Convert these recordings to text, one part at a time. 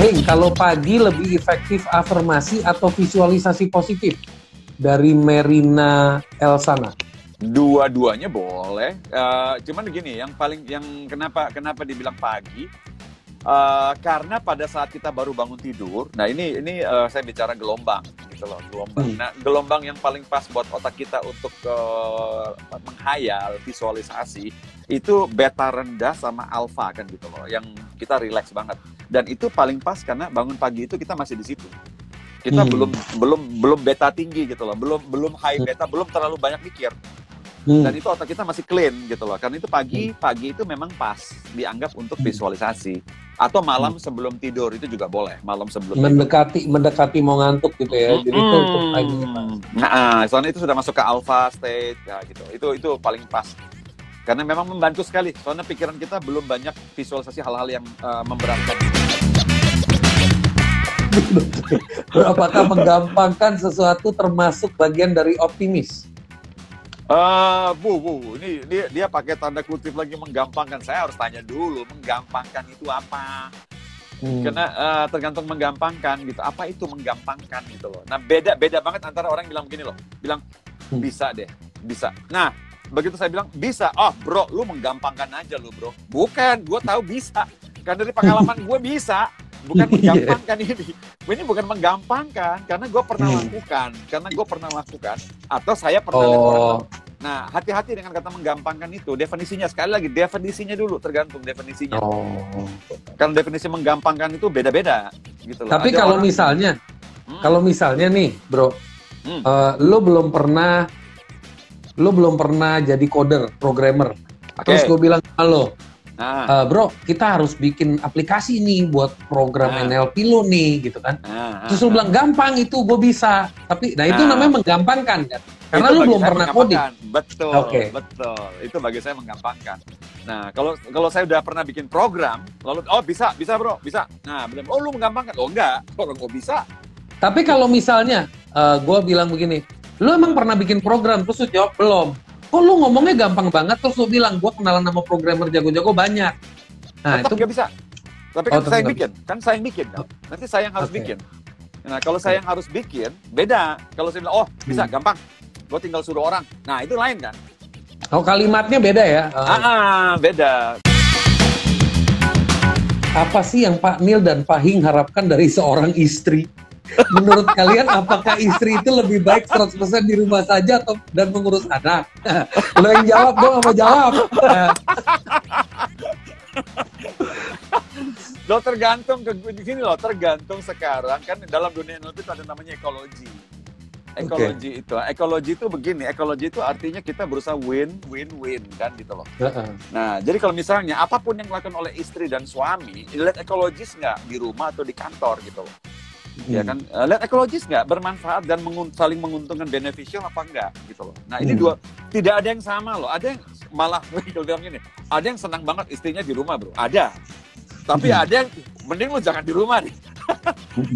Hing, kalau pagi lebih efektif afirmasi atau visualisasi positif? Dari Merina Elsana. Dua-duanya boleh. Cuman begini, kenapa dibilang pagi? Karena pada saat kita baru bangun tidur, nah ini saya bicara gelombang, gitu loh, gelombang. Nah, gelombang yang paling pas buat otak kita untuk menghayal, visualisasi, itu beta rendah sama alfa kan gitu loh, yang kita relax banget. Dan itu paling pas karena bangun pagi itu kita masih di situ. Kita belum beta tinggi gitu loh, belum high beta, belum terlalu banyak mikir. Dan itu otak kita masih clean gitu loh. Karena itu pagi itu memang pas dianggap untuk visualisasi. Atau malam sebelum tidur itu juga boleh. Malam sebelum mendekati mau ngantuk gitu ya. Jadi itu untuk pagi. Nah, soalnya itu sudah masuk ke alpha state ya gitu. Itu paling pas. Karena memang membantu sekali. Soalnya pikiran kita belum banyak visualisasi hal-hal yang memberatkan. Apakah menggampangkan sesuatu termasuk bagian dari optimis? Ini dia pakai tanda kutip lagi menggampangkan. Saya harus tanya dulu, menggampangkan itu apa? Karena tergantung menggampangkan gitu. Apa itu menggampangkan gitu loh. Nah, beda banget antara orang bilang begini loh. Bilang, bisa deh, bisa. Nah, begitu saya bilang, bisa. Oh, bro, lu menggampangkan aja lu, bro. Bukan, gue tahu bisa. Karena dari pengalaman gue bisa. Bukan menggampangkan ini. Ini bukan menggampangkan, karena gue pernah lakukan. Atau saya pernah lihat orang. Nah, hati-hati dengan kata menggampangkan itu. Definisinya, sekali lagi, definisinya dulu. Tergantung definisinya. Kan definisi menggampangkan itu beda-beda. Gitu loh. Tapi kalau misalnya nih, bro, lo belum pernah jadi coder, programmer. Terus gue bilang sama lo, bro, kita harus bikin aplikasi nih buat program NLP lo nih, gitu kan. Terus lo bilang, gampang itu, gue bisa. Tapi, itu namanya menggampangkan kan? Karena lo belum pernah coding. Betul, betul. Itu bagi saya menggampangkan. Nah, kalau saya udah pernah bikin program, lalu, bisa bro, bisa. Nah, lu menggampangkan. Enggak, orang gue bisa. Tapi kalau misalnya, gue bilang begini, lu emang pernah bikin program, terus lu jawab, belum. Kok lu ngomongnya gampang banget, terus lu bilang, gue kenalan sama programmer jago-jago banyak. Nah, tetap itu nggak bisa. Tapi kan saya yang bikin. Kan? Nanti saya yang harus bikin. Nah, kalau saya yang harus bikin, beda. Kalau saya bilang, bisa, gampang. Gue tinggal suruh orang. Nah, itu lain kan? Oh, kalimatnya beda ya? Beda. Apa sih yang Pak Nil dan Pak Hing harapkan dari seorang istri? Menurut kalian, apakah istri itu lebih baik 100% di rumah saja dan mengurus anak? Lo yang jawab, gue nggak mau jawab. Tergantung sekarang kan dalam dunia NLP itu ada namanya ekologi. Ekologi itu begini, ekologi itu artinya kita berusaha win-win-win kan gitu loh. Nah, jadi kalau misalnya apapun yang dilakukan oleh istri dan suami, lihat ekologis nggak di rumah atau di kantor gitu loh. Ya kan, lihat ekologis nggak, bermanfaat dan saling menguntungkan, beneficial apa enggak gitu loh. Nah, ini dua, tidak ada yang sama loh. Ada yang malah bilang gini, ada yang senang banget istrinya di rumah bro, ada. Tapi ada yang mending lu jangan di rumah nih.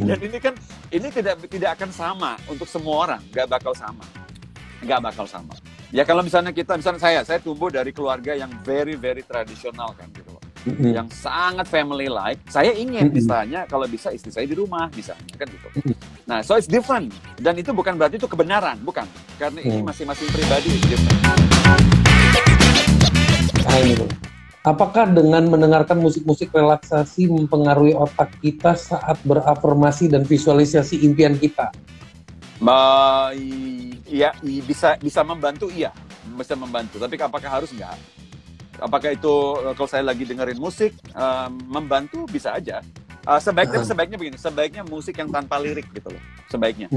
Dan ini tidak akan sama untuk semua orang, nggak bakal sama. Ya kalau misalnya saya tumbuh dari keluarga yang very very tradisional kan gitu loh. Yang sangat family like. Saya ingin misalnya kalau bisa istri saya di rumah misalnya kan gitu. Nah, so it's different. Dan itu bukan berarti itu kebenaran, bukan. Karena ini masing-masing pribadi is different. Apakah dengan mendengarkan musik-musik relaksasi mempengaruhi otak kita saat berafirmasi dan visualisasi impian kita? Iya, bisa membantu, iya. Bisa membantu. Tapi apakah harus? Enggak. Apakah itu kalau saya lagi dengerin musik membantu? Bisa aja. Sebaiknya begini, sebaiknya musik yang tanpa lirik gitu loh. Sebaiknya.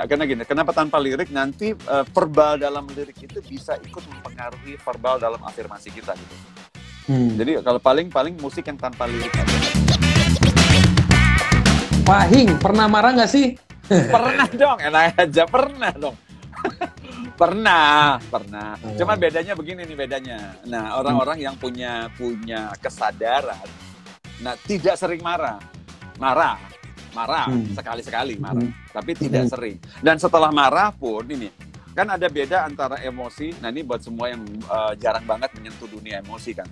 Karena gini, kenapa tanpa lirik? Nanti verbal dalam lirik itu bisa ikut mempengaruhi verbal dalam afirmasi kita gitu. Jadi kalau paling musik yang tanpa lirik aja. Pak Hing, pernah marah nggak sih? Pernah dong, enak aja, pernah dong. Pernah. Cuma bedanya begini nih bedanya. Nah, orang-orang yang punya kesadaran, nah tidak sering marah, sekali-sekali marah, tapi tidak sering. Dan setelah marah pun ini, kan ada beda antara emosi. Nah ini buat semua yang jarang banget menyentuh dunia emosi kan.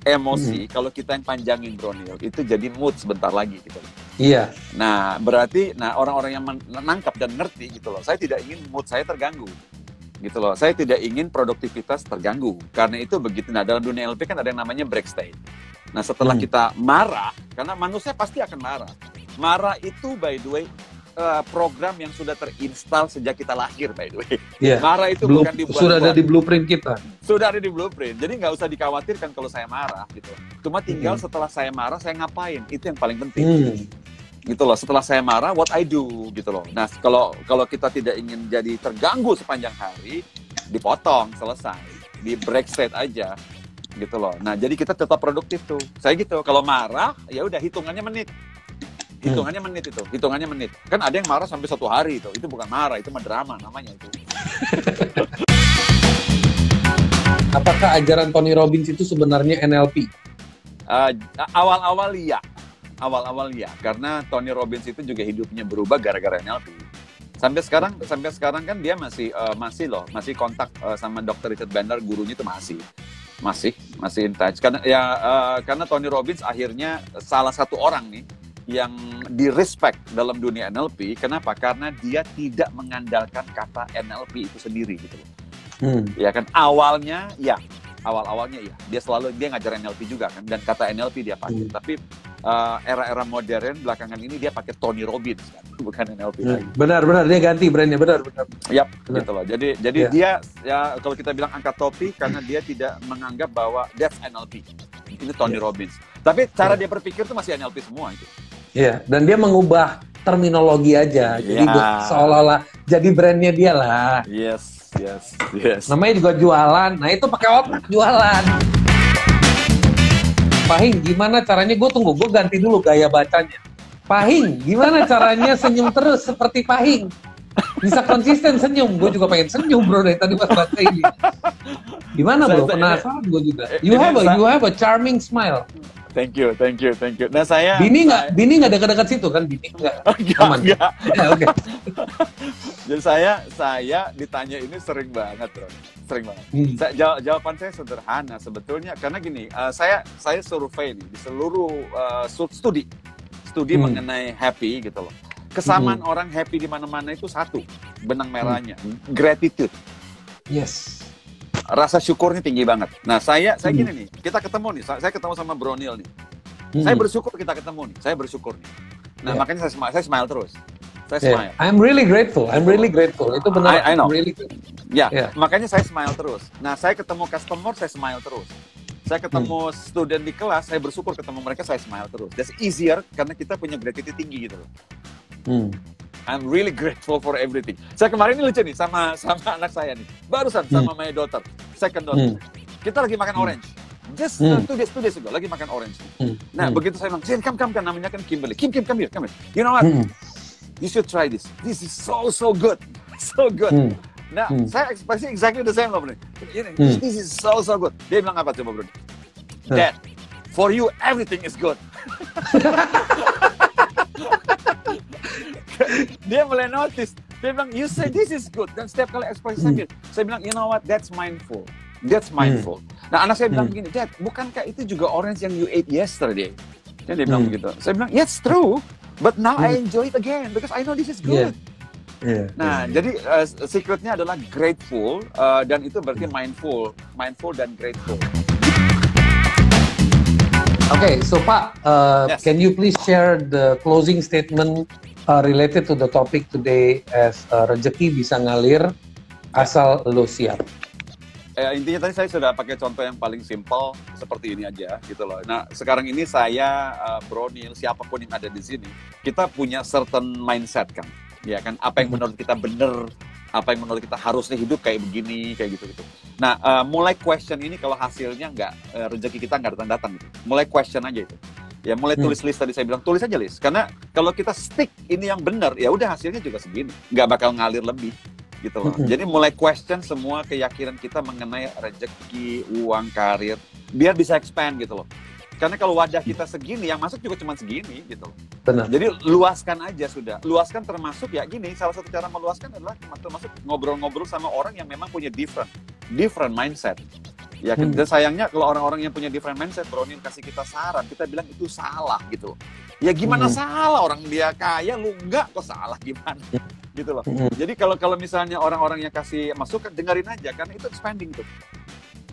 emosi, kalau kita yang panjangin Bro Neil, itu jadi mood sebentar lagi gitu. Iya. Nah, berarti orang-orang yang menangkap dan ngerti gitu loh. Saya tidak ingin mood saya terganggu. Gitu loh. Saya tidak ingin produktivitas terganggu. Karena itu begitu. Nah, dalam dunia NLP kan ada yang namanya break state. Nah, setelah kita marah, karena manusia pasti akan marah. Marah itu by the way program yang sudah terinstal sejak kita lahir, by the way. Yeah. Marah itu bukan dibuat. Sudah ada di blueprint kita. Sudah ada di blueprint. Jadi nggak usah dikhawatirkan kalau saya marah, gitu. Cuma tinggal setelah saya marah, saya ngapain? Itu yang paling penting. Gitu loh. Setelah saya marah, what I do, gitu loh. Nah, kalau kita tidak ingin jadi terganggu sepanjang hari, dipotong, selesai, di break state aja, gitu loh. Nah, jadi kita tetap produktif tuh. Saya gitu. Kalau marah, ya udah hitungannya menit. Hitungannya menit. Kan ada yang marah sampai 1 hari itu bukan marah, itu mah drama namanya itu. Apakah ajaran Tony Robbins itu sebenarnya NLP? Awal-awal ya, karena Tony Robbins itu juga hidupnya berubah gara-gara NLP. Sampai sekarang kan dia masih kontak sama Dr. Richard Bandler, gurunya itu masih in touch. Karena Tony Robbins akhirnya salah satu orang nih yang di-respect dalam dunia NLP. Kenapa? Karena dia tidak mengandalkan kata NLP itu sendiri gitu loh. Ya kan, awalnya ya. Dia ngajar NLP juga kan, dan kata NLP dia pakai. Tapi era-era modern belakangan ini dia pakai Tony Robbins kan, bukan NLP lagi. Benar, dia ganti brandnya, benar. Yap, gitu loh. Jadi dia ya kalau kita bilang angkat topi karena dia tidak menganggap bahwa that's NLP. Ini Tony Robbins. Tapi cara dia berpikir itu masih NLP semua itu. Iya, dan dia mengubah terminologi aja. Jadi seolah-olah jadi brandnya dia lah. Yes. Namanya juga jualan. Nah, itu pakai otak jualan. Pahing, gimana caranya? Gue ganti dulu gaya bacanya. Pahing, gimana caranya senyum terus seperti Pahing? Bisa konsisten senyum. Gue juga pengen senyum, bro, dari tadi pas baca ini. Gimana, bro? Penasaran gue juga. You have a charming smile. Thank you. Nah, saya Bini nggak dekat-dekat situ kan? Bini nggak. Enggak. Ya, oke. Jadi saya ditanya ini sering banget, bro. Sering banget. Jawaban saya sederhana sebetulnya, karena gini, saya survei nih di seluruh studi mengenai happy gitu loh. Kesamaan orang happy di mana-mana itu satu, benang merahnya, gratitude. Yes. Rasa syukurnya tinggi banget. Nah, saya gini nih, kita ketemu nih, saya ketemu sama Bro Neil nih. Saya bersyukur kita ketemu nih, saya bersyukur nih. Nah, makanya saya smile terus. Saya smile. I'm really grateful. Itu benar. I know. Really Makanya saya smile terus. Nah, saya ketemu customer, saya smile terus. Saya ketemu student di kelas, saya bersyukur ketemu mereka, saya smile terus. That's easier karena kita punya gratitude tinggi gitu loh. I'm really grateful for everything. Saya kemarin ini lucu nih sama anak saya nih. Barusan sama my daughter, second daughter. Kita lagi makan orange. Just 2 days ago, lagi makan orange. Nah, begitu saya bilang, Jen, come, namanya kan Kimberly. Kim, come here. You know what? You should try this. This is so good. So good. Nah, saya ekspresi exactly the same loh, bro. This is so good. Dia bilang apa coba, bro? Dad, for you everything is good. Dia mulai notice. Dia bilang, you say this is good. Dan setiap kali ekspresi saya bilang, you know what? That's mindful. Nah, anak saya bilang begini, Dad, bukankah itu juga orange yang you ate yesterday? Dia bilang begitu. Saya bilang, yes, true. But now I enjoy it again because I know this is good. Nah, jadi secretnya adalah grateful, dan itu berarti mindful dan grateful. Okay, so Pak, can you please share the closing statement related to the topic today as rezeki bisa ngalir asal lo siap. Intinya tadi saya sudah pakai contoh yang paling simpel seperti ini aja gitu loh. Nah, sekarang ini saya, Bro Neil, siapapun yang ada di sini, kita punya certain mindset kan. Ya kan, apa yang menurut kita benar, apa yang menurut kita harusnya hidup kayak begini, kayak gitu-gitu. Nah, mulai question ini kalau hasilnya rezeki kita nggak datang-datang gitu. Mulai question aja itu. Ya mulai tulis list, tadi saya bilang tulis aja list, karena kalau kita stick ini yang benar, ya udah hasilnya juga segini, nggak bakal ngalir lebih gitu loh. Jadi mulai question semua keyakinan kita mengenai rezeki, uang, karir, biar bisa expand gitu loh. Karena kalau wadah kita segini, yang masuk juga cuma segini gitu loh. Benar. Jadi luaskan aja sudah. Luaskan termasuk ya gini, salah satu cara meluaskan adalah termasuk ngobrol-ngobrol sama orang yang memang punya different mindset. Ya, dan sayangnya kalau orang-orang yang punya different mindset, Bro Neil kasih kita saran, kita bilang itu salah gitu. Ya gimana salah, orang dia kaya, lu enggak, kok salah gimana? Gitu loh. Jadi kalau misalnya orang-orang yang kasih masukan, dengerin aja, karena itu expanding tuh.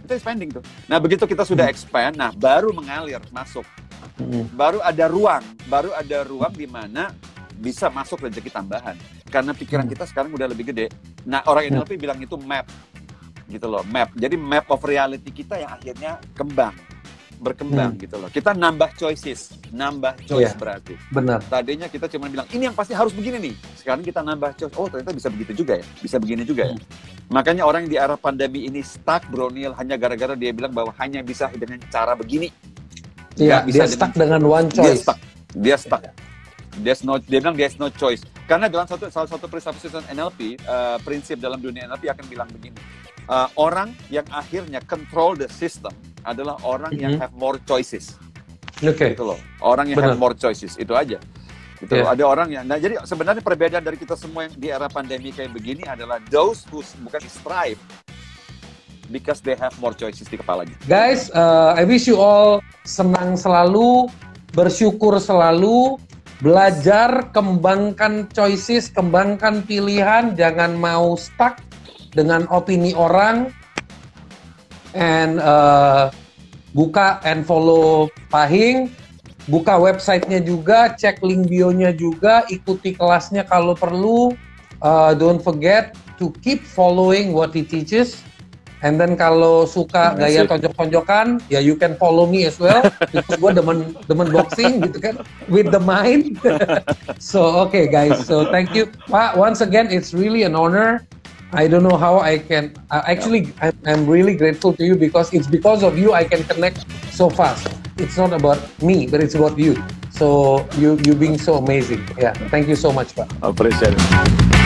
Itu expanding tuh. Nah, begitu kita sudah expand, nah baru mengalir, masuk. Baru ada ruang di mana bisa masuk rezeki tambahan. Karena pikiran kita sekarang udah lebih gede. Nah, orang NLP bilang itu map. Gitu loh, map. Jadi map of reality kita yang akhirnya berkembang gitu loh. Kita nambah choice berarti. Benar. Tadinya kita cuma bilang ini yang pasti harus begini nih. Sekarang kita nambah choice. Oh, ternyata bisa begitu juga ya. Bisa begini juga ya. Makanya orang yang di era pandemi ini stuck, Bro Neil, hanya gara-gara dia bilang bahwa hanya bisa dengan cara begini. Iya, dia stuck dengan one choice. Dia stuck. Dia bilang there's no choice. Karena dalam salah satu presupposition NLP, prinsip dalam dunia NLP akan bilang begini. Orang yang akhirnya control the system adalah orang yang have more choices. Gitu loh. Orang yang have more choices, itu aja. Gitu loh. Ada orang yang, nah jadi sebenarnya perbedaan dari kita semua yang di era pandemi kayak begini adalah those who bukan strive because they have more choices di kepalanya. Guys, I wish you all senang selalu, bersyukur selalu, belajar, kembangkan choices, kembangkan pilihan, jangan mau stuck dengan opini orang, and buka and follow Pahing, buka websitenya juga, cek link bio-nya juga, ikuti kelasnya kalau perlu, don't forget to keep following what he teaches, and then kalau suka gaya tonjok-tonjokan, ya you can follow me as well, because gue demen boxing gitu kan, with the mind. So okay guys, so thank you Pak, once again it's really an honor. I don't know how I can, actually I'm really grateful to you because it's because of you I can connect so fast. It's not about me, but it's about you. So you being so amazing. Yeah, thank you so much, Pak. I appreciate it.